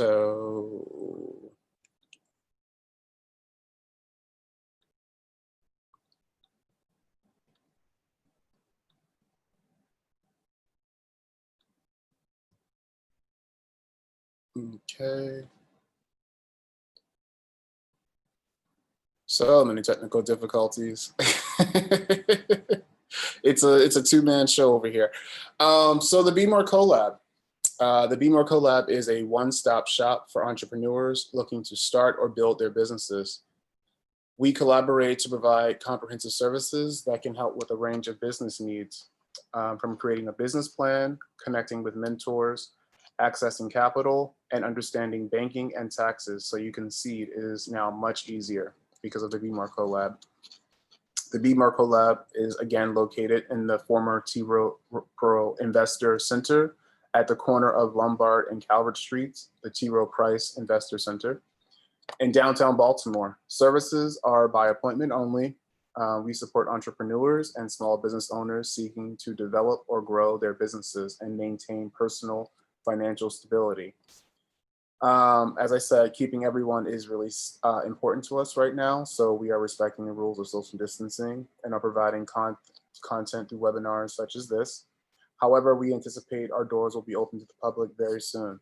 So okay. So many technical difficulties. It's a two-man show over here. So the Be More Collab. The Be More Collab is a one-stop shop for entrepreneurs looking to start or build their businesses. We collaborate to provide comprehensive services that can help with a range of business needs, from creating a business plan, connecting with mentors, accessing capital, and understanding banking and taxes. So you can see it is now much easier because of the Be More Collab. The Be More Collab is again located in the former T. Rowe Investor Center at the corner of Lombard and Calvert Streets, the T. Rowe Price Investor Center in downtown Baltimore. Services are by appointment only. We support entrepreneurs and small business owners seeking to develop or grow their businesses and maintain personal financial stability. As I said, keeping everyone is really important to us right now. So we are respecting the rules of social distancing and are providing content through webinars such as this. However, we anticipate our doors will be open to the public very soon.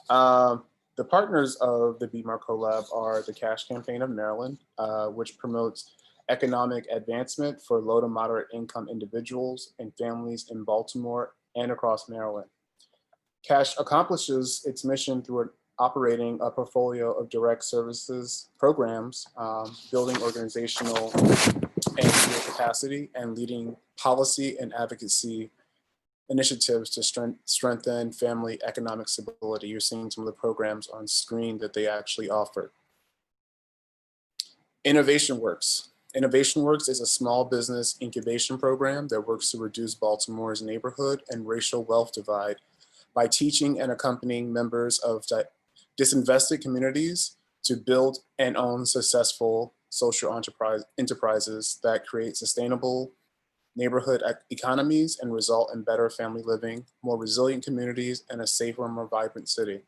The partners of the Be More Collab are the Cash Campaign of Maryland, which promotes economic advancement for low to moderate income individuals and families in Baltimore and across Maryland. Cash accomplishes its mission through operating a portfolio of direct services programs, building organizational and capacity, and leading policy and advocacy initiatives to strengthen family economic stability. You're seeing some of the programs on screen that they actually offer. Innovation Works. Innovation Works is a small business incubation program that works to reduce Baltimore's neighborhood and racial wealth divide by teaching and accompanying members of disinvested communities to build and own successful social enterprises that create sustainable neighborhood economies and result in better family living, more resilient communities, and a safer, more vibrant city.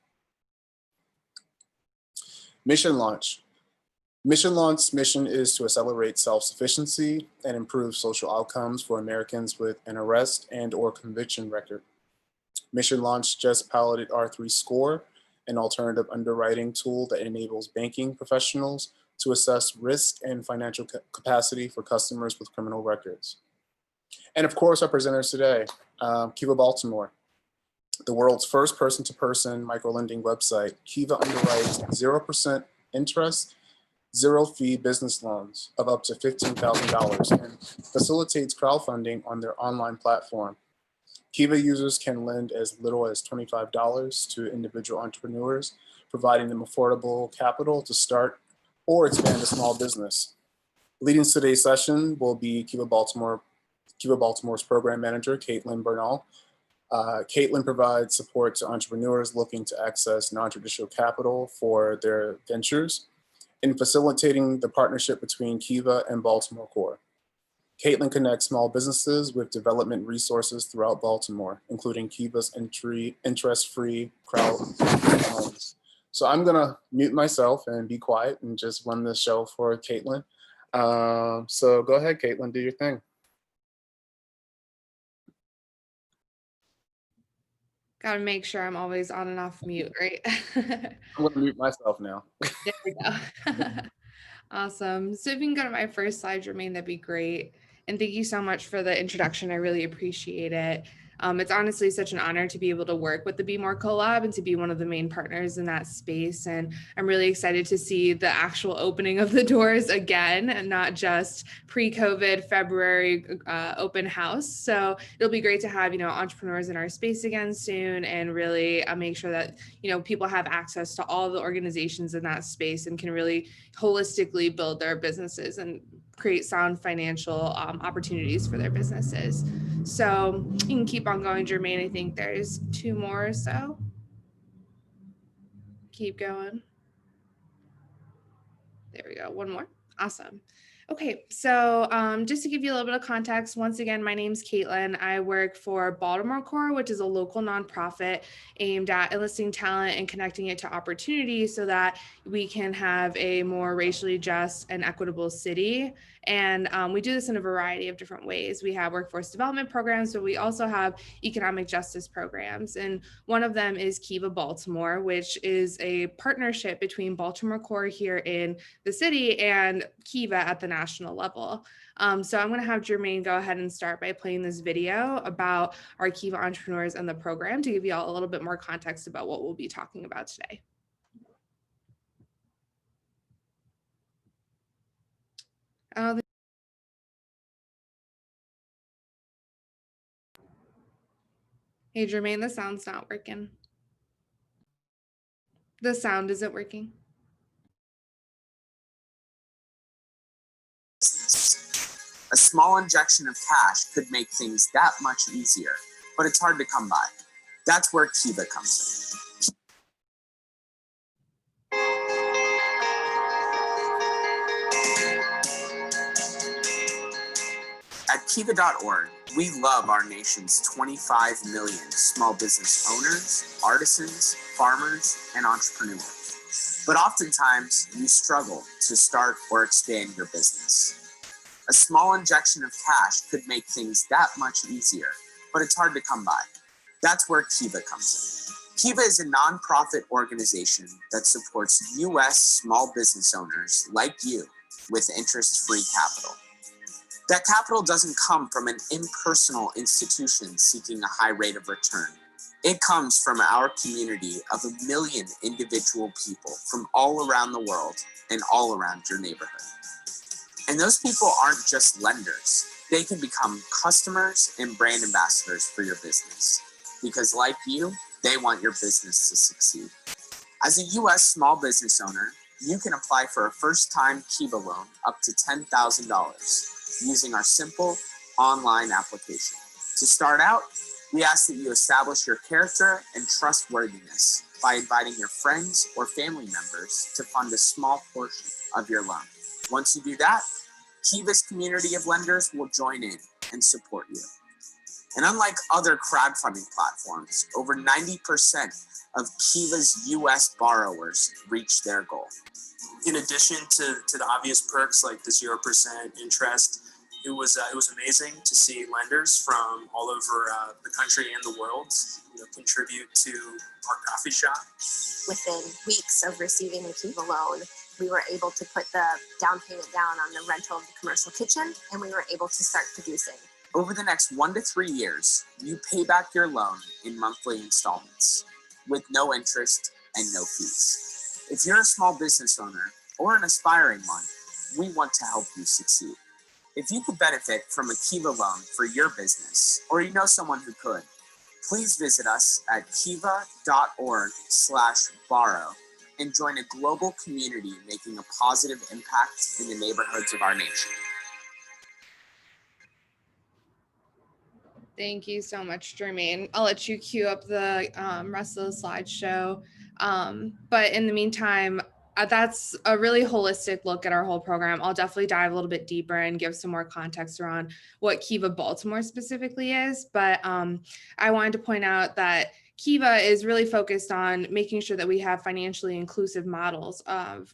Mission Launch. Mission Launch's mission is to accelerate self-sufficiency and improve social outcomes for Americans with an arrest and/or conviction record. Mission Launch just piloted R3 Score, an alternative underwriting tool that enables banking professionals to assess risk and financial capacity for customers with criminal records. And of course, our presenters today, Kiva Baltimore, the world's first person-to-person microlending website. Kiva underwrites 0% interest, zero-fee business loans of up to $15,000 and facilitates crowdfunding on their online platform. Kiva users can lend as little as $25 to individual entrepreneurs, providing them affordable capital to start or expand a small business. Leading today's session will be Kiva Baltimore's program manager, Caitlin Bernal. Caitlin provides support to entrepreneurs looking to access non-traditional capital for their ventures in facilitating the partnership between Kiva and Baltimore Core. Caitlin connects small businesses with development resources throughout Baltimore, including Kiva's interest-free crowd loans. So I'm gonna mute myself and be quiet and just run the show for Caitlin. So go ahead, Caitlin, do your thing. Gotta make sure I'm always on and off mute, right? I'm gonna mute myself now. There we go. Awesome. So if you can go to my first slide, Jermaine, that'd be great. And thank you so much for the introduction. I really appreciate it. It's honestly such an honor to be able to work with the Be More Collab and to be one of the main partners in that space. And I'm really excited to see the actual opening of the doors again, and not just pre-COVID February open house. So it'll be great to have, entrepreneurs in our space again soon, and really make sure that, people have access to all the organizations in that space and can really holistically build their businesses and create sound financial opportunities for their businesses. So you can keep on going, Jermaine. I think there's two more or so. Keep going. There we go. One more. Awesome. Okay, so just to give you a little bit of context, once again, my name's Caitlin. I work for Baltimore Core, which is a local nonprofit aimed at enlisting talent and connecting it to opportunity so that we can have a more racially just and equitable city. And we do this in a variety of different ways. We have workforce development programs, but we also have economic justice programs. And one of them is Kiva Baltimore, which is a partnership between Baltimore Core here in the city and Kiva at the national level. So I'm going to have Jermaine go ahead and start by playing this video about our Kiva entrepreneurs and the program to give you all a little bit more context about what we'll be talking about today. Hey, Jermaine, the sound's not working. The sound isn't working. A small injection of cash could make things that much easier, but it's hard to come by. That's where Kiva comes in. At Kiva.org, we love our nation's 25 million small business owners, artisans, farmers, and entrepreneurs. But oftentimes, you struggle to start or expand your business. A small injection of cash could make things that much easier, but it's hard to come by. That's where Kiva comes in. Kiva is a nonprofit organization that supports U.S. small business owners like you with interest-free capital. That capital doesn't come from an impersonal institution seeking a high rate of return. It comes from our community of 1 million individual people from all around the world and all around your neighborhood. And those people aren't just lenders. They can become customers and brand ambassadors for your business. Because like you, they want your business to succeed. As a U.S. small business owner, you can apply for a first-time Kiva loan up to $10,000 using our simple online application. To start out, we ask that you establish your character and trustworthiness by inviting your friends or family members to fund a small portion of your loan. Once you do that, Kiva's community of lenders will join in and support you. And unlike other crowdfunding platforms, over 90% of Kiva's US borrowers reach their goal. In addition to the obvious perks like the 0% interest, it was amazing to see lenders from all over the country and the world contribute to our coffee shop. Within weeks of receiving the Kiva loan, we were able to put the down payment down on the rental of the commercial kitchen, and we were able to start producing. Over the next 1 to 3 years, you pay back your loan in monthly installments with no interest and no fees. If you're a small business owner or an aspiring one, we want to help you succeed. If you could benefit from a Kiva loan for your business, or you know someone who could, please visit us at kiva.org/borrow and join a global community making a positive impact in the neighborhoods of our nation. Thank you so much, Jermaine. I'll let you cue up the rest of the slideshow. But in the meantime, that's a really holistic look at our whole program. I'll definitely dive a little bit deeper and give some more context around what Kiva Baltimore specifically is. But I wanted to point out that Kiva is really focused on making sure that we have financially inclusive models of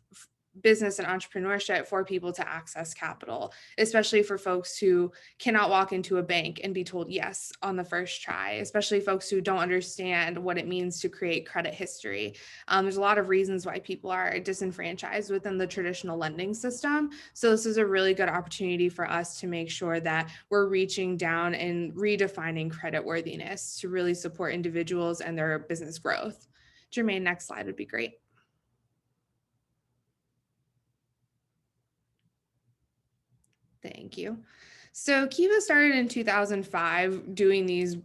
business and entrepreneurship for people to access capital, especially for folks who cannot walk into a bank and be told yes on the first try, especially folks who don't understand what it means to create credit history. There's a lot of reasons why people are disenfranchised within the traditional lending system. So this is a really good opportunity for us to make sure that we're reaching down and redefining creditworthiness to really support individuals and their business growth. Jermaine, next slide would be great. Thank you. So Kiva started in 2005 doing these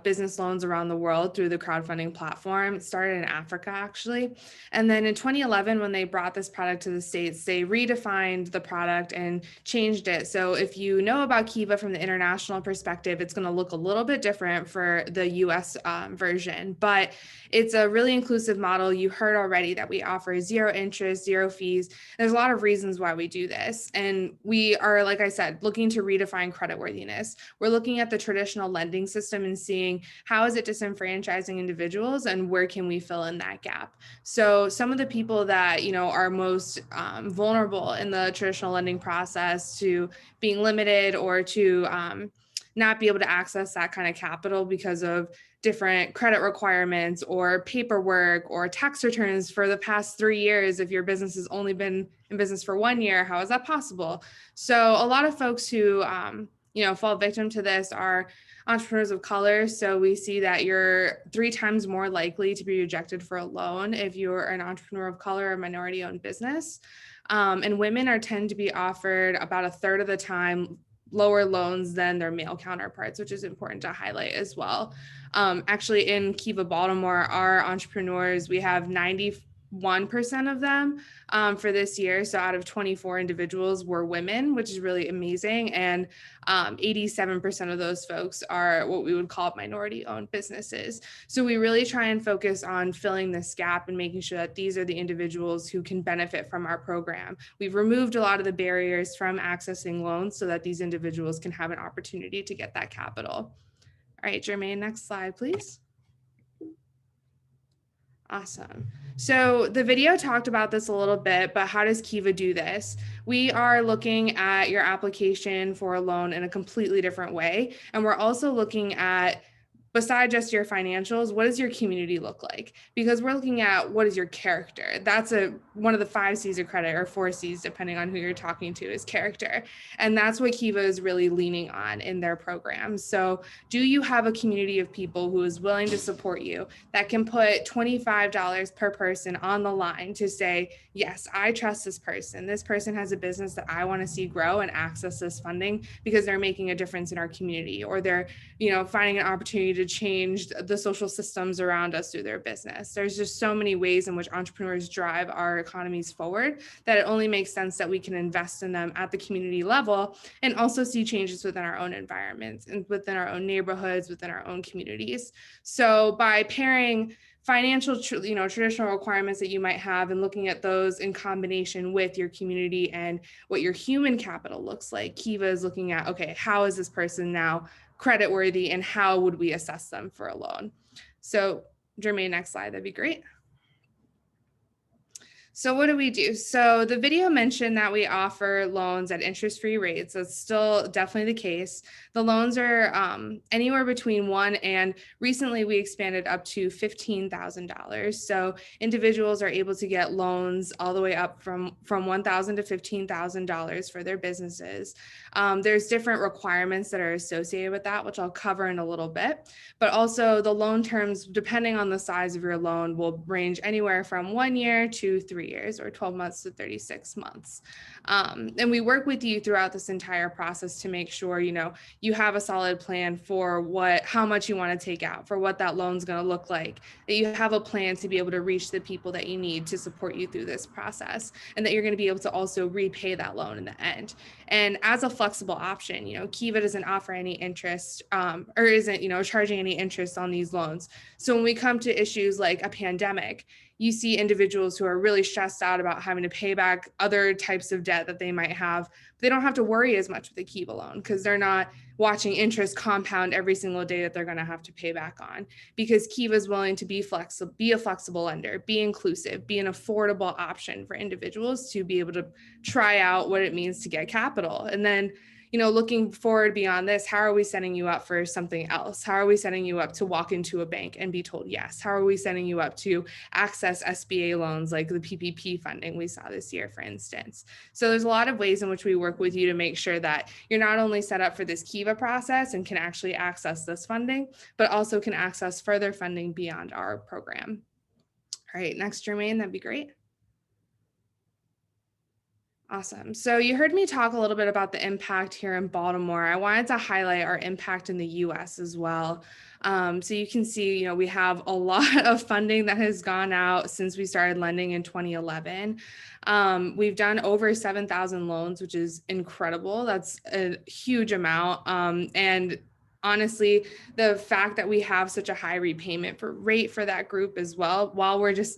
business loans around the world through the crowdfunding platform. It started in Africa, actually. And then in 2011, when they brought this product to the States, they redefined the product and changed it. So if you know about Kiva from the international perspective, it's going to look a little bit different for the US version, but it's a really inclusive model. You heard already that we offer 0 interest, 0 fees. There's a lot of reasons why we do this. And we are, like I said, looking to redefine creditworthiness. We're looking at the traditional lending system and seeing how is it disenfranchising individuals and where can we fill in that gap. So some of the people that, you know, are most vulnerable in the traditional lending process to being limited or to not be able to access that kind of capital because of different credit requirements or paperwork or tax returns for the past 3 years. If your business has only been in business for 1 year, how is that possible? So a lot of folks who you know, fall victim to this are entrepreneurs of color. So we see that you're 3 times more likely to be rejected for a loan if you're an entrepreneur of color or minority owned business. And women tend to be offered about 1/3 of the time lower loans than their male counterparts, which is important to highlight as well. Actually, in Kiva Baltimore, our entrepreneurs, we have 91% of them for this year. So out of 24 individuals were women, which is really amazing. And 87% of those folks are what we would call minority owned businesses. So we really try and focus on filling this gap and making sure that these are the individuals who can benefit from our program. We've removed a lot of the barriers from accessing loans so that these individuals can have an opportunity to get that capital. All right, Jermaine, next slide, please. Awesome. So the video talked about this a little bit, but how does Kiva do this? We are looking at your application for a loan in a completely different way. And we're also looking at, besides just your financials, what does your community look like? Because we're looking at what is your character. That's one of the 5 C's of credit, or 4 C's, depending on who you're talking to, is character. And that's what Kiva is really leaning on in their program. So do you have a community of people who is willing to support you, that can put $25 per person on the line to say, yes, I trust this person. This person has a business that I want to see grow and access this funding because they're making a difference in our community, or they're, you know, finding an opportunity to change the social systems around us through their business. There's just so many ways in which entrepreneurs drive our economies forward that it only makes sense that we can invest in them at the community level and also see changes within our own environments and within our own neighborhoods, within our own communities. So by pairing financial, traditional requirements that you might have and looking at those in combination with your community and what your human capital looks like, Kiva is looking at, okay, how is this person now credit worthy and how would we assess them for a loan? So Jermaine, next slide, that'd be great. So what do we do? So the video mentioned that we offer loans at interest-free rates. That's still definitely the case. The loans are anywhere between $1,000 and recently we expanded up to $15,000. So individuals are able to get loans all the way up from $1,000 to $15,000 for their businesses. There's different requirements that are associated with that, which I'll cover in a little bit. But also the loan terms, depending on the size of your loan, will range anywhere from 1 year to 3 years, or 12 months to 36 months. And we work with you throughout this entire process to make sure, you have a solid plan for how much you want to take out, for what that loan's going to look like, that you have a plan to be able to reach the people that you need to support you through this process, and that you're going to be able to also repay that loan in the end. And as a flexible option, Kiva doesn't offer any interest or isn't, charging any interest on these loans. So when we come to issues like a pandemic, you see individuals who are really stressed out about having to pay back other types of debt that they might have. They don't have to worry as much with a Kiva loan because they're not watching interest compound every single day that they're going to have to pay back on, because Kiva is willing to be a flexible lender, be inclusive, be an affordable option for individuals to be able to try out what it means to get capital. And then, looking forward beyond this, how are we setting you up for something else? How are we setting you up to walk into a bank and be told yes? How are we setting you up to access SBA loans like the PPP funding we saw this year, for instance? So there's a lot of ways in which we work with you to make sure that you're not only set up for this Kiva process and can actually access this funding, but also can access further funding beyond our program. All right, next, Jermaine, that'd be great. Awesome. So you heard me talk a little bit about the impact here in Baltimore. I wanted to highlight our impact in the US as well. So you can see, we have a lot of funding that has gone out since we started lending in 2011. We've done over 7,000 loans, which is incredible. That's a huge amount. And honestly, the fact that we have such a high repayment rate for that group as well, while we're just,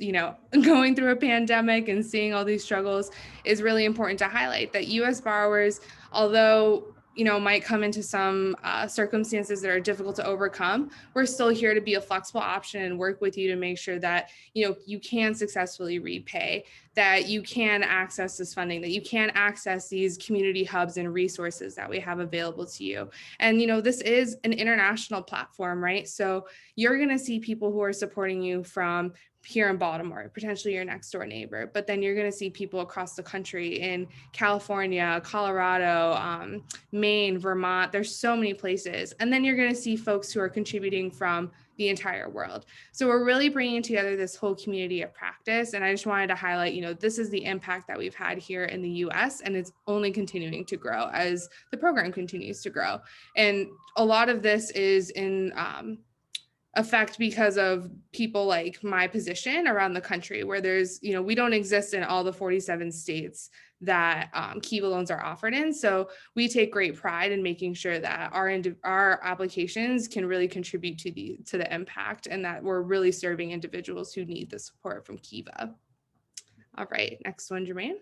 going through a pandemic and seeing all these struggles, is really important to highlight that U.S. borrowers, although might come into some circumstances that are difficult to overcome, we're still here to be a flexible option and work with you to make sure that you can successfully repay, that you can access this funding, that you can access these community hubs and resources that we have available to you. And this is an international platform, right? So you're going to see people who are supporting you from here in Baltimore, potentially your next door neighbor, but then you're going to see people across the country in California, Colorado, Maine, Vermont. There's so many places. And then you're going to see folks who are contributing from the entire world. So we're really bringing together this whole community of practice. And I just wanted to highlight, this is the impact that we've had here in the US, and it's only continuing to grow as the program continues to grow. And a lot of this is in effect because of people like my position around the country, where there's, we don't exist in all the 47 states that Kiva loans are offered in. So we take great pride in making sure that our applications can really contribute to the impact, and that we're really serving individuals who need the support from Kiva. All right, next one, Jermaine.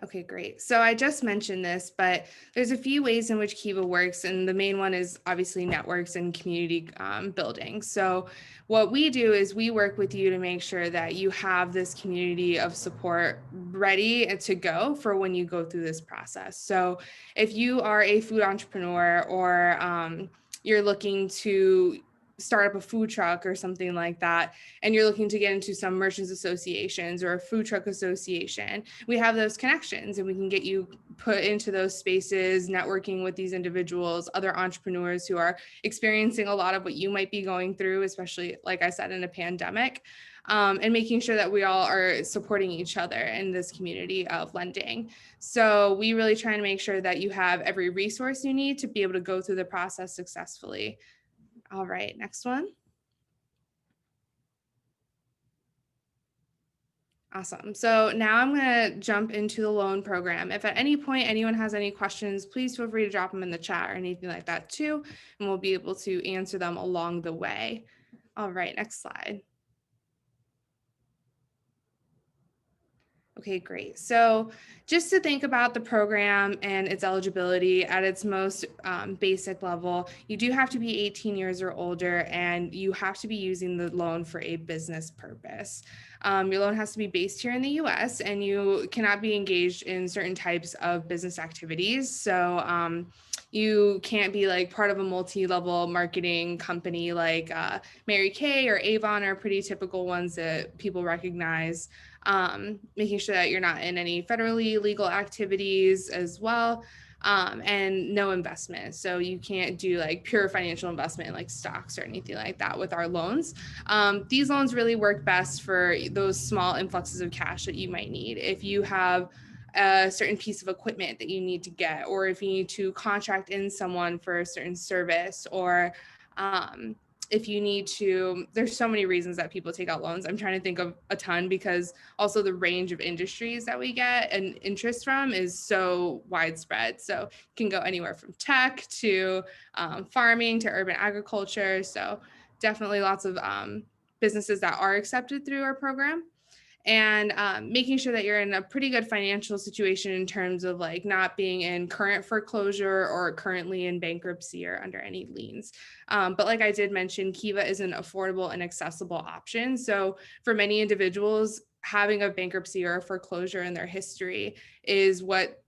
Okay, great. So I just mentioned this, but there's a few ways in which Kiva works, and the main one is obviously networks and community building. So what we do is we work with you to make sure that you have this community of support ready to go for when you go through this process. So if you are a food entrepreneur, or you're looking to start up a food truck or something like that, and you're looking to get into some merchants associations or a food truck association, we have those connections and we can get you put into those spaces, networking with these individuals, other entrepreneurs who are experiencing a lot of what you might be going through, especially, like I said, in a pandemic, and making sure that we all are supporting each other in this community of lending. So we really try to make sure that you have every resource you need to be able to go through the process successfully. All right, next one. Awesome. So now I'm going to jump into the loan program. If at any point anyone has any questions, please feel free to drop them in the chat or anything like that too, and we'll be able to answer them along the way. All right, next slide. Okay, great. So just to think about the program and its eligibility at its most basic level, you do have to be 18 years or older, and you have to be using the loan for a business purpose. Your loan has to be based here in the US, and you cannot be engaged in certain types of business activities. So you can't be like part of a multi-level marketing company like Mary Kay or Avon are pretty typical ones that people recognize. Making sure that you're not in any federally legal activities as well, and no investment. So you can't do like pure financial investment in like stocks or anything like that with our loans. These loans really work best for those small influxes of cash that you might need. If you have a certain piece of equipment that you need to get, or if you need to contract in someone for a certain service, or if you need to, there's so many reasons that people take out loans. I'm trying to think of a ton, because also the range of industries that we get and interest from is so widespread. So it can go anywhere from tech to farming to urban agriculture. So definitely lots of businesses that are accepted through our program. And making sure that you're in a pretty good financial situation in terms of like not being in current foreclosure or currently in bankruptcy or under any liens. But like I did mention, Kiva is an affordable and accessible option. So for many individuals, having a bankruptcy or a foreclosure in their history is what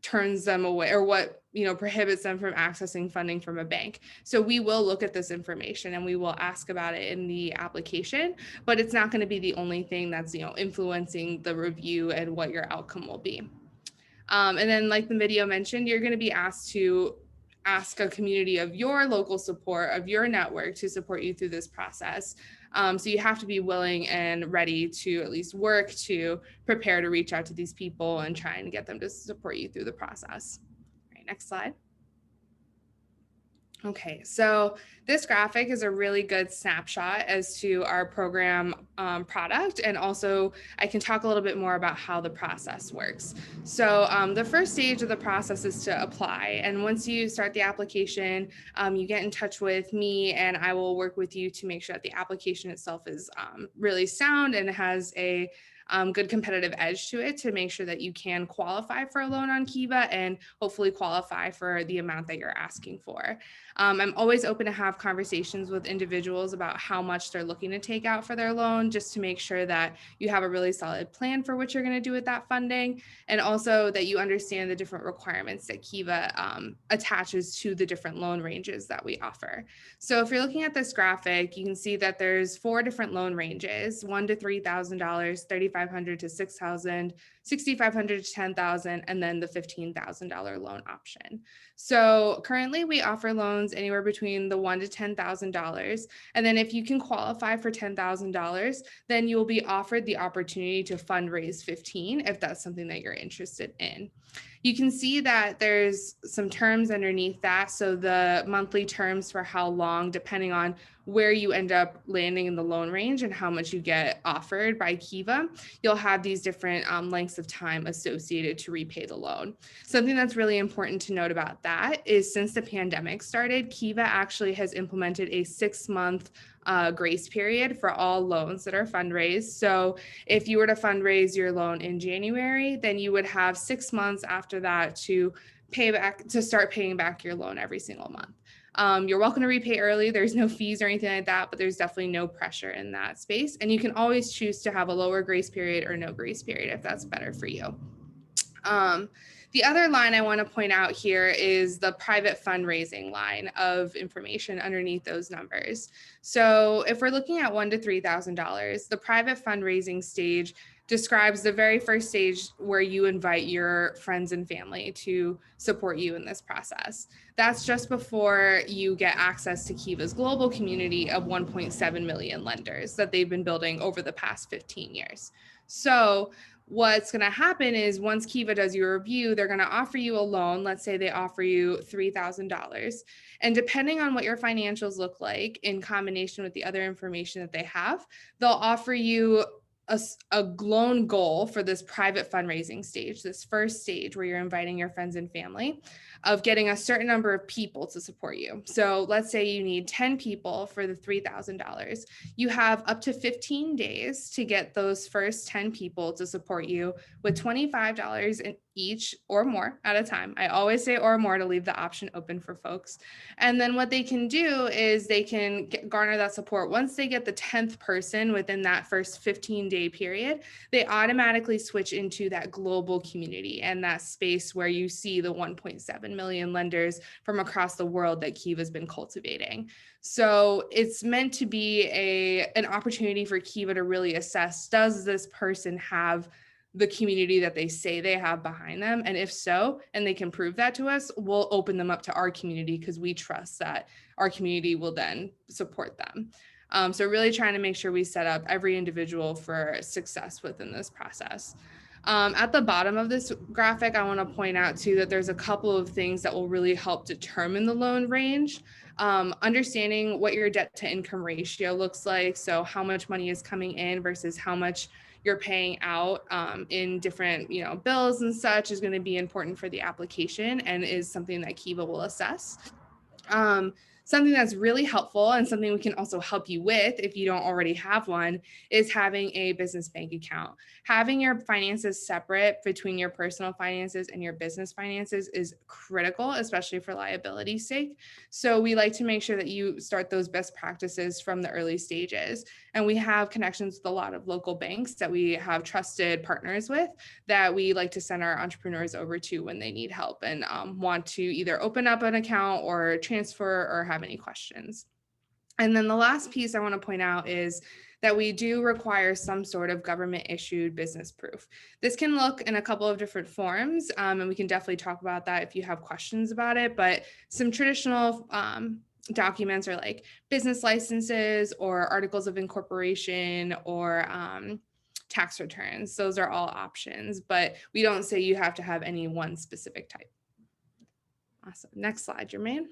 turns them away, or what prohibits them from accessing funding from a bank. So we will look at this information and we will ask about it in the application, but it's not going to be the only thing that's influencing the review and what your outcome will be. And then, like the video mentioned, you're going to be asked to ask a community of your local support, of your network, to support you through this process. So you have to be willing and ready to at least work to prepare to reach out to these people and try and get them to support you through the process. All right, next slide. Okay, so this graphic is a really good snapshot as to our program product, and also I can talk a little bit more about how the process works. So the first stage of the process is to apply, and once you start the application, you get in touch with me and I will work with you to make sure that the application itself is really sound and has a good competitive edge to it, to make sure that you can qualify for a loan on Kiva and hopefully qualify for the amount that you're asking for. I'm always open to have conversations with individuals about how much they're looking to take out for their loan, just to make sure that you have a really solid plan for what you're going to do with that funding, and also that you understand the different requirements that Kiva attaches to the different loan ranges that we offer. So if you're looking at this graphic, you can see that there's 4 different loan ranges: $1,000 to $3,000, $3,500 to $6,000, $6,500 to $10,000, and then the $15,000 loan option. So currently we offer loans anywhere between the $1,000 to $10,000. And then if you can qualify for $10,000, then you will be offered the opportunity to fundraise 15 if that's something that you're interested in. You can see that there's some terms underneath that. So the monthly terms for how long, depending on where you end up landing in the loan range and how much you get offered by Kiva, you'll have these different lengths of time associated to repay the loan. Something that's really important to note about that is, since the pandemic started, Kiva actually has implemented a 6-month grace period for all loans that are fundraised. So if you were to fundraise your loan in January, then you would have 6 months after that to start paying back your loan every single month. You're welcome to repay early. There's no fees or anything like that, but there's definitely no pressure in that space. And you can always choose to have a lower grace period or no grace period if that's better for you. The other line I want to point out here is the private fundraising line of information underneath those numbers. So if we're looking at $1,000 to $3,000, the private fundraising stage describes the very first stage where you invite your friends and family to support you in this process. That's just before you get access to Kiva's global community of 1.7 million lenders that they've been building over the past 15 years. So what's going to happen is, once Kiva does your review, they're going to offer you a loan. Let's say they offer you $3,000. And depending on what your financials look like in combination with the other information that they have, they'll offer you a loan goal for this private fundraising stage, this first stage where you're inviting your friends and family, of getting a certain number of people to support you. So let's say you need 10 people for the $3,000. You have up to 15 days to get those first 10 people to support you with $25 in each or more at a time. I always say or more to leave the option open for folks. And then what they can do is they can garner that support. Once they get the 10th person within that first 15-day period, they automatically switch into that global community and that space where you see the 1.7 million lenders from across the world that Kiva's been cultivating. So it's meant to be an opportunity for Kiva to really assess, does this person have the community that they say they have behind them? And if so, and they can prove that to us, we'll open them up to our community, because we trust that our community will then support them. So really trying to make sure we set up every individual for success within this process. At the bottom of this graphic, I want to point out too that there's a couple of things that will really help determine the loan range. Understanding what your debt to income ratio looks like. So how much money is coming in versus how much you're paying out in different, bills and such, is going to be important for the application and is something that Kiva will assess. Something that's really helpful, and something we can also help you with if you don't already have one, is having a business bank account. Having your finances separate between your personal finances and your business finances is critical, especially for liability's sake. So we like to make sure that you start those best practices from the early stages. And we have connections with a lot of local banks that we have trusted partners with, that we like to send our entrepreneurs over to when they need help and want to either open up an account or transfer or have any questions. And then the last piece I want to point out is that we do require some sort of government issued business proof. This can look in a couple of different forms, and we can definitely talk about that if you have questions about it, but some traditional documents are like business licenses or articles of incorporation or tax returns. Those are all options, but we don't say you have to have any one specific type. Awesome. Next slide, Jermaine.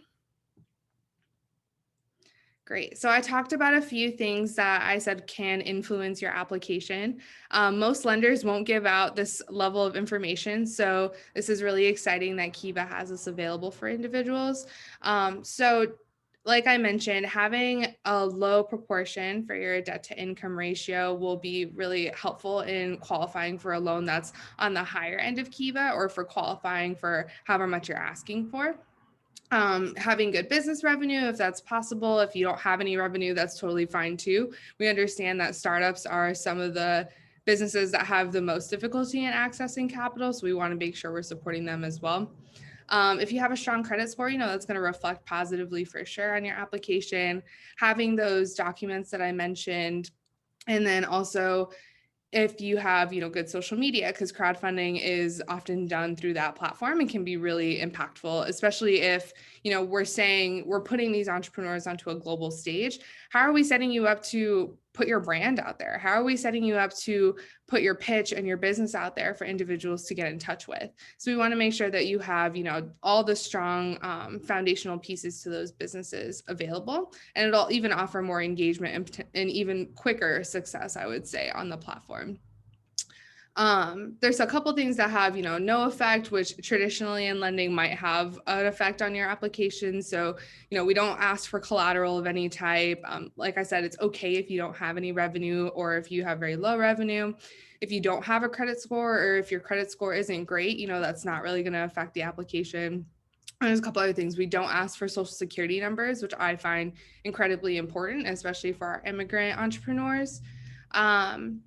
Great. So I talked about a few things that I said can influence your application. Most lenders won't give out this level of information. So this is really exciting that Kiva has this available for individuals. So like I mentioned, having a low proportion for your debt to income ratio will be really helpful in qualifying for a loan that's on the higher end of Kiva, or for qualifying for however much you're asking for. Having good business revenue, if that's possible. If you don't have any revenue, that's totally fine too. We understand that startups are some of the businesses that have the most difficulty in accessing capital, so we want to make sure we're supporting them as well. If you have a strong credit score, that's going to reflect positively for sure on your application. Having those documents that I mentioned, and then also if you have, good social media, because crowdfunding is often done through that platform and can be really impactful, especially if, we're saying we're putting these entrepreneurs onto a global stage. How are we setting you up to put your brand out there? How are we setting you up to put your pitch and your business out there for individuals to get in touch with? So we want to make sure that you have, all the strong foundational pieces to those businesses available, and it'll even offer more engagement and even quicker success, I would say, on the platform. There's a couple things that have, no effect, which traditionally in lending might have an effect on your application. So, we don't ask for collateral of any type. Like I said, it's okay if you don't have any revenue, or if you have very low revenue. If you don't have a credit score, or if your credit score isn't great, that's not really going to affect the application. And there's a couple other things. We don't ask for social security numbers, which I find incredibly important, especially for our immigrant entrepreneurs. And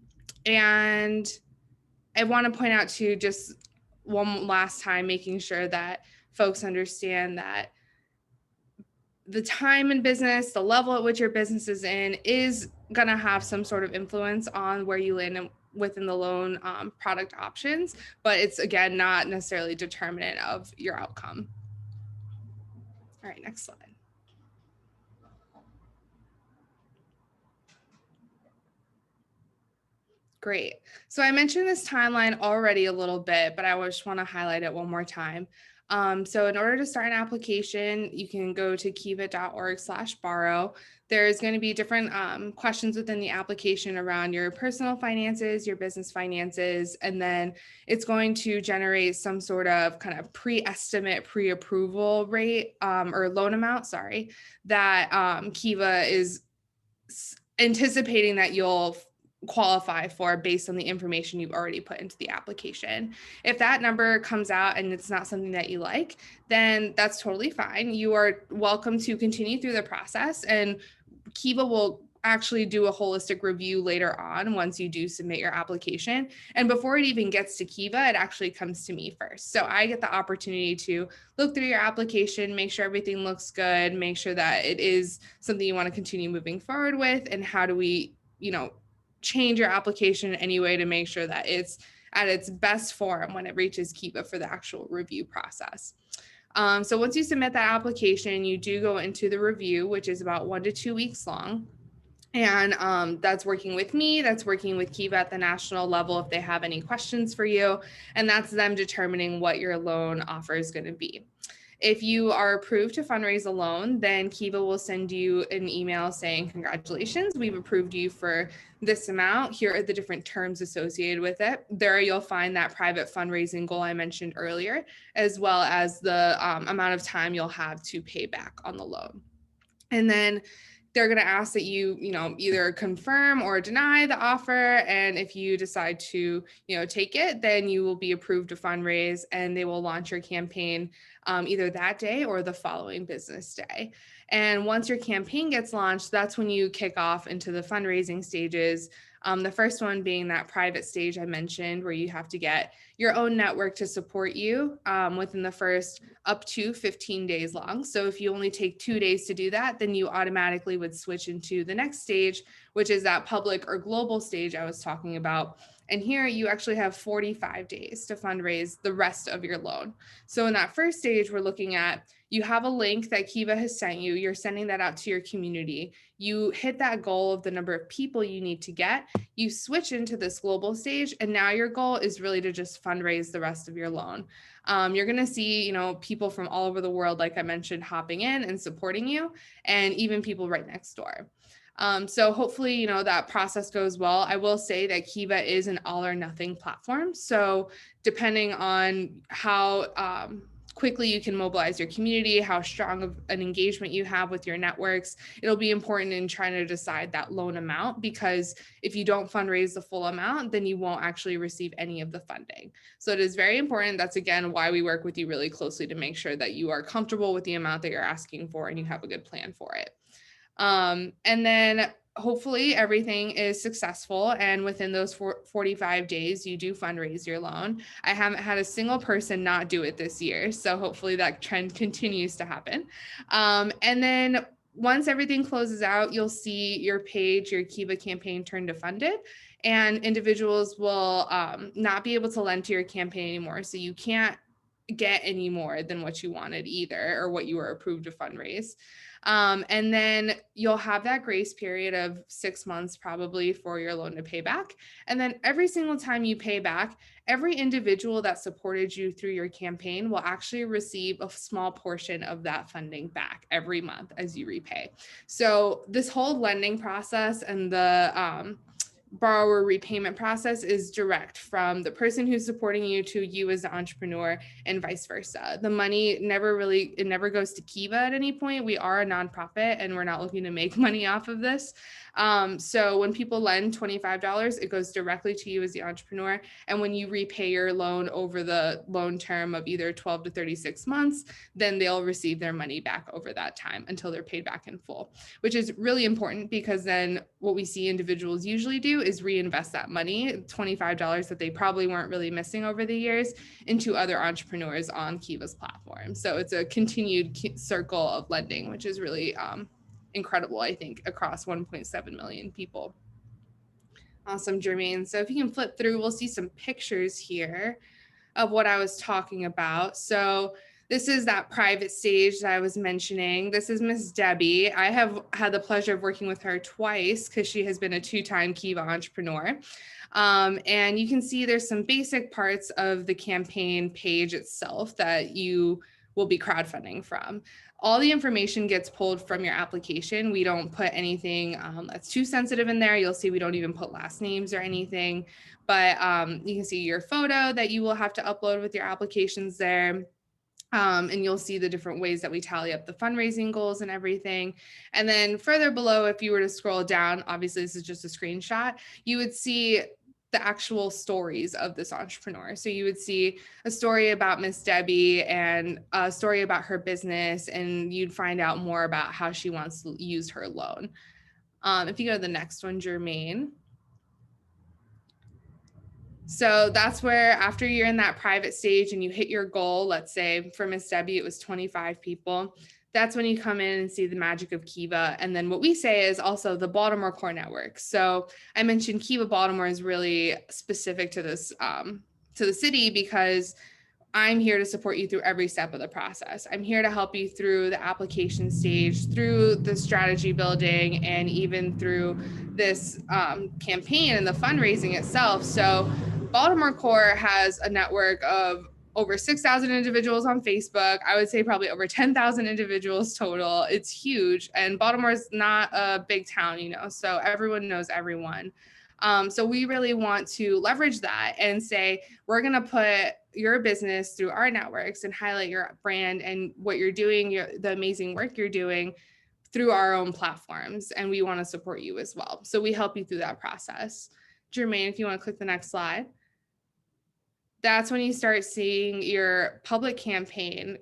I want to point out too, just one last time, making sure that folks understand that the time in business, the level at which your business is in, is going to have some sort of influence on where you land within the loan product options, but it's, again, not necessarily determinant of your outcome. All right, next slide. Great. So I mentioned this timeline already a little bit, but I just want to highlight it one more time. So in order to start an application, you can go to kiva.org/borrow. There's going to be different questions within the application around your personal finances, your business finances, and then it's going to generate some sort of kind of pre-estimate, pre-approval rate or loan amount, that Kiva is anticipating that you'll qualify for based on the information you've already put into the application. If that number comes out and it's not something that you like, then that's totally fine. You are welcome to continue through the process, and Kiva will actually do a holistic review later on once you do submit your application. And before it even gets to Kiva, it actually comes to me first. So I get the opportunity to look through your application, make sure everything looks good, make sure that it is something you want to continue moving forward with, and how do we, change your application in any way to make sure that it's at its best form when it reaches Kiva for the actual review process. So once you submit that application, you do go into the review, which is about 1 to 2 weeks long. And that's working with me, that's working with Kiva at the national level if they have any questions for you. And that's them determining what your loan offer is going to be. If you are approved to fundraise a loan, then Kiva will send you an email saying, congratulations, we've approved you for this amount. Here are the different terms associated with it. There you'll find that private fundraising goal I mentioned earlier, as well as the amount of time you'll have to pay back on the loan. And then they're going to ask that you, either confirm or deny the offer. And if you decide to, take it, then you will be approved to fundraise, and they will launch your campaign either that day or the following business day. And once your campaign gets launched, that's when you kick off into the fundraising stages. The first one being that private stage I mentioned, where you have to get your own network to support you within the first up to 15 days long. So if you only take 2 days to do that, then you automatically would switch into the next stage, which is that public or global stage I was talking about. And here you actually have 45 days to fundraise the rest of your loan. So in that first stage, we're looking at, you have a link that Kiva has sent you, you're sending that out to your community. You hit that goal of the number of people you need to get, you switch into this global stage, and now your goal is really to just fundraise the rest of your loan. You're going to see, people from all over the world, like I mentioned, hopping in and supporting you, and even people right next door. So hopefully, that process goes well. I will say that Kiva is an all or nothing platform. So depending on how quickly you can mobilize your community, how strong of an engagement you have with your networks, it'll be important in trying to decide that loan amount, because if you don't fundraise the full amount, then you won't actually receive any of the funding. So it is very important. That's, again, why we work with you really closely, to make sure that you are comfortable with the amount that you're asking for and you have a good plan for it. And then hopefully everything is successful, and within those 45 days, you do fundraise your loan. I haven't had a single person not do it this year, so hopefully that trend continues to happen. And then once everything closes out, you'll see your page, your Kiva campaign turn to funded, and individuals will not be able to lend to your campaign anymore. So you can't get any more than what you wanted either, or what you were approved to fundraise. And then you'll have that grace period of 6 months probably for your loan to pay back. And then every single time you pay back, every individual that supported you through your campaign will actually receive a small portion of that funding back every month as you repay. So this whole lending process and the borrower repayment process is direct from the person who's supporting you to you as the entrepreneur, and vice versa. The money never goes to Kiva at any point. We are a nonprofit and we're not looking to make money off of this. So when people lend $25, it goes directly to you as the entrepreneur. And when you repay your loan over the loan term of either 12 to 36 months, then they'll receive their money back over that time until they're paid back in full, which is really important, because then what we see individuals usually do is reinvest that money, $25 that they probably weren't really missing over the years, into other entrepreneurs on Kiva's platform. So it's a continued circle of lending, which is really incredible, I think, across 1.7 million people. Awesome, Jermaine. So if you can flip through, we'll see some pictures here of what I was talking about. So this is that private stage that I was mentioning. This is Miss Debbie. I have had the pleasure of working with her twice, because she has been a 2-time Kiva entrepreneur. And you can see there's some basic parts of the campaign page itself that you will be crowdfunding from. All the information gets pulled from your application. We don't put anything that's too sensitive in there. You'll see we don't even put last names or anything, but you can see your photo that you will have to upload with your applications there. And you'll see the different ways that we tally up the fundraising goals and everything. And then further below, if you were to scroll down, obviously this is just a screenshot, you would see the actual stories of this entrepreneur. So you would see a story about Miss Debbie and a story about her business, and you'd find out more about how she wants to use her loan. If you go to the next one, Jermaine. So that's where, after you're in that private stage and you hit your goal, let's say for Miss Debbie, it was 25 people. That's when you come in and see the magic of Kiva. And then what we say is also the Baltimore core network. So I mentioned Kiva Baltimore is really specific to this, to the city, because I'm here to support you through every step of the process. I'm here to help you through the application stage, through the strategy building, and even through this campaign and the fundraising itself. So Baltimore Core has a network of over 6,000 individuals on Facebook. I would say probably over 10,000 individuals total. It's huge. And Baltimore is not a big town, so everyone knows everyone. So we really want to leverage that and say, we're going to put your business through our networks and highlight your brand and what you're doing, the amazing work you're doing through our own platforms. And we want to support you as well. So we help you through that process. Jermaine, if you want to click the next slide. That's when you start seeing your public campaign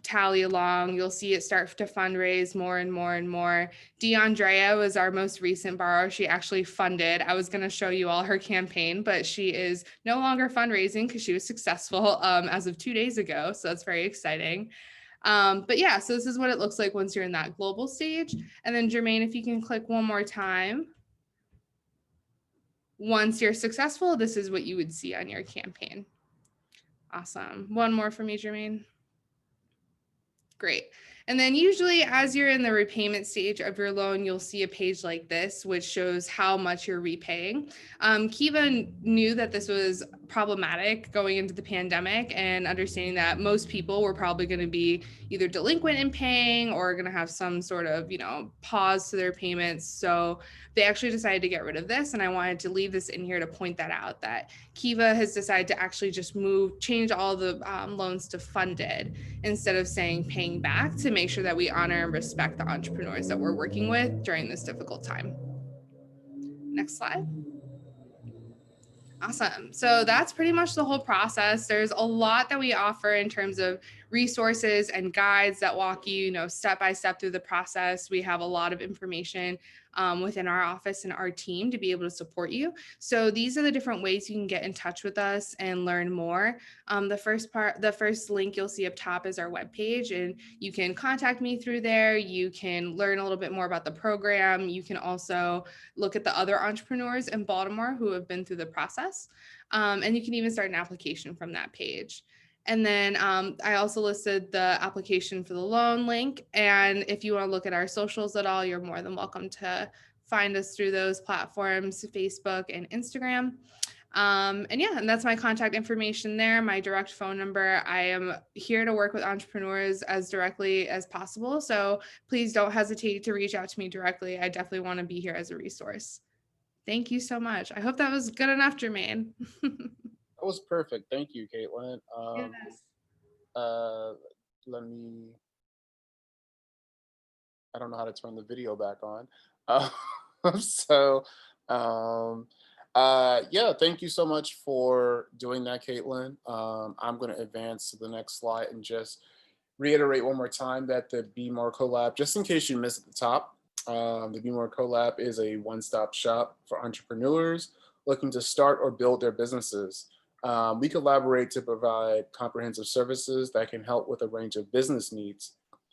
tally along. You'll see it start to fundraise more and more and more. DeAndrea was our most recent borrower. She actually funded. I was going to show you all her campaign, but she is no longer fundraising because she was successful as of 2 days ago. So that's very exciting. But yeah, so this is what it looks like once you're in that global stage. And then Jermaine, if you can click one more time. Once you're successful, this is what you would see on your campaign. Awesome. One more for me, Jermaine. Great. And then usually as you're in the repayment stage of your loan, you'll see a page like this, which shows how much you're repaying. Kiva knew that this was problematic going into the pandemic and understanding that most people were probably going to be either delinquent in paying or going to have some sort of, pause to their payments. So they actually decided to get rid of this. And I wanted to leave this in here to point that out, that Kiva has decided to actually just change all the loans to funded instead of saying paying back, to make sure that we honor and respect the entrepreneurs that we're working with during this difficult time. Next slide. Awesome. So that's pretty much the whole process. There's a lot that we offer in terms of resources and guides that walk you, step by step through the process. We have a lot of information within our office and our team to be able to support you. So these are the different ways you can get in touch with us and learn more. The first link you'll see up top is our webpage, and you can contact me through there. You can learn a little bit more about the program. You can also look at the other entrepreneurs in Baltimore who have been through the process. And you can even start an application from that page. And then I also listed the application for the loan link. And if you want to look at our socials at all, you're more than welcome to find us through those platforms, Facebook and Instagram. And that's my contact information there, my direct phone number. I am here to work with entrepreneurs as directly as possible. So please don't hesitate to reach out to me directly. I definitely want to be here as a resource. Thank you so much. I hope that was good enough, Jermaine. That was perfect. Thank you, Caitlin. Yes. Let me, I don't know how to turn the video back on. Thank you so much for doing that, Caitlin. I'm going to advance to the next slide and just reiterate one more time that the Be More collab, just in case you missed at the top, the Be More collab is a one-stop shop for entrepreneurs looking to start or build their businesses. We collaborate to provide comprehensive services that can help with a range of business needs,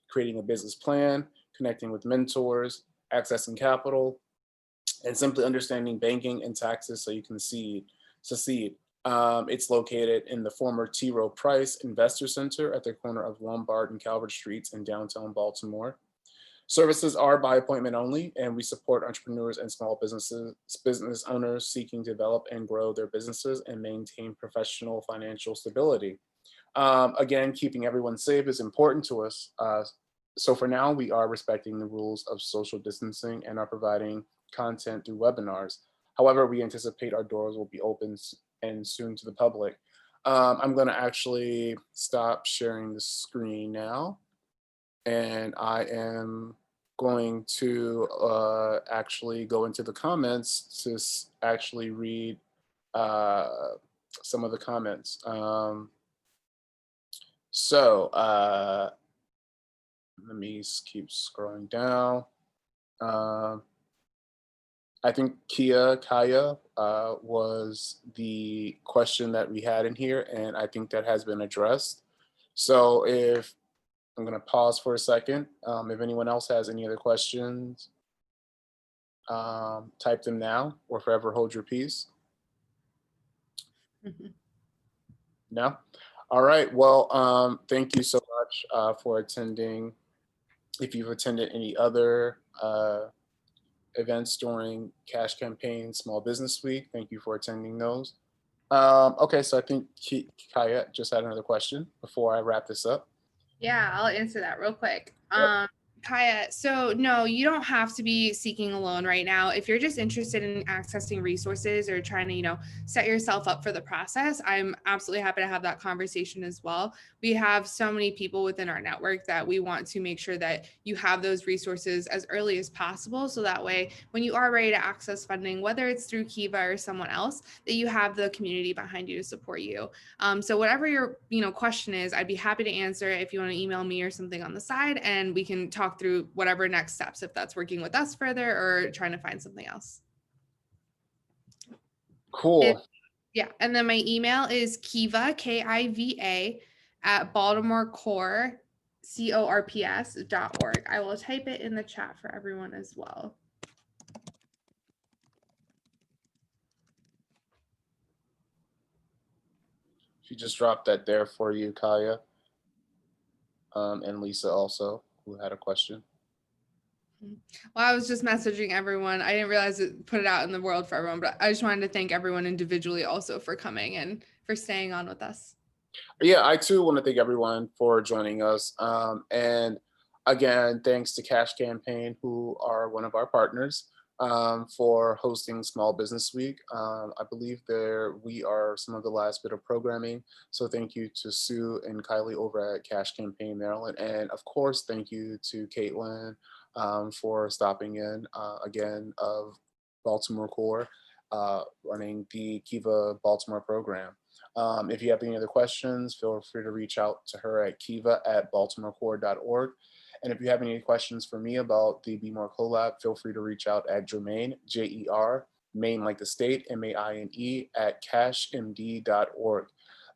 creating a business plan, connecting with mentors, accessing capital, and simply understanding banking and taxes so you can succeed. It's located in the former T. Rowe Price Investor Center at the corner of Lombard and Calvert Streets in downtown Baltimore. Services are by appointment only, and we support entrepreneurs and small business owners seeking to develop and grow their businesses and maintain professional financial stability. Again, keeping everyone safe is important to us. So for now, we are respecting the rules of social distancing and are providing content through webinars. However, we anticipate our doors will be open and soon to the public. I'm going to actually stop sharing the screen now. And I am going to actually go into the comments to actually read some of the comments. Let me keep scrolling down. I think Kaya was the question that we had in here, and I think that has been addressed. So if I'm going to pause for a second. If anyone else has any other questions, type them now or forever hold your peace. No? All right. Well, thank you so much for attending. If you've attended any other events during Cash Campaign Small Business Week, thank you for attending those. Okay, so I think Kaya just had another question before I wrap this up. Yeah, I'll answer that real quick. Yep. Kaya, so no, you don't have to be seeking a loan right now. If you're just interested in accessing resources or trying to, set yourself up for the process, I'm absolutely happy to have that conversation as well. We have so many people within our network that we want to make sure that you have those resources as early as possible. So that way, when you are ready to access funding, whether it's through Kiva or someone else, that you have the community behind you to support you. So whatever your, question is, I'd be happy to answer it if you want to email me or something on the side, and we can talk through whatever next steps, if that's working with us further or trying to find something else. Cool. Yeah. And then my email is Kiva, Kiva, at BaltimoreCorps.org. I will type it in the chat for everyone as well. She just dropped that there for you, Kaya. And Lisa also, who had a question. Well, I was just messaging everyone. I didn't realize it put it out in the world for everyone, but I just wanted to thank everyone individually also for coming and for staying on with us. Yeah, I too want to thank everyone for joining us. And again, thanks to Cash Campaign, who are one of our partners, for hosting Small Business Week. I believe we are some of the last bit of programming. So thank you to Sue and Kylie over at Cash Campaign Maryland. And of course, thank you to Caitlin for stopping in again of Baltimore Corps, running the Kiva Baltimore program. If you have any other questions, feel free to reach out to her at kiva@baltimorecorps.org. And if you have any questions for me about the Be More collab, feel free to reach out at Jermaine, J-E-R, Maine like the state, M-A-I-N-E, at cashmd.org.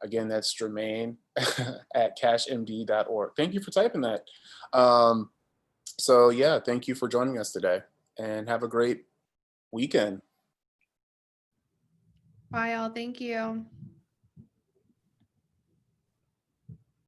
Again, that's Jermaine at cashmd.org. Thank you for typing that. So yeah, thank you for joining us today, and have a great weekend. Bye, all. Thank you.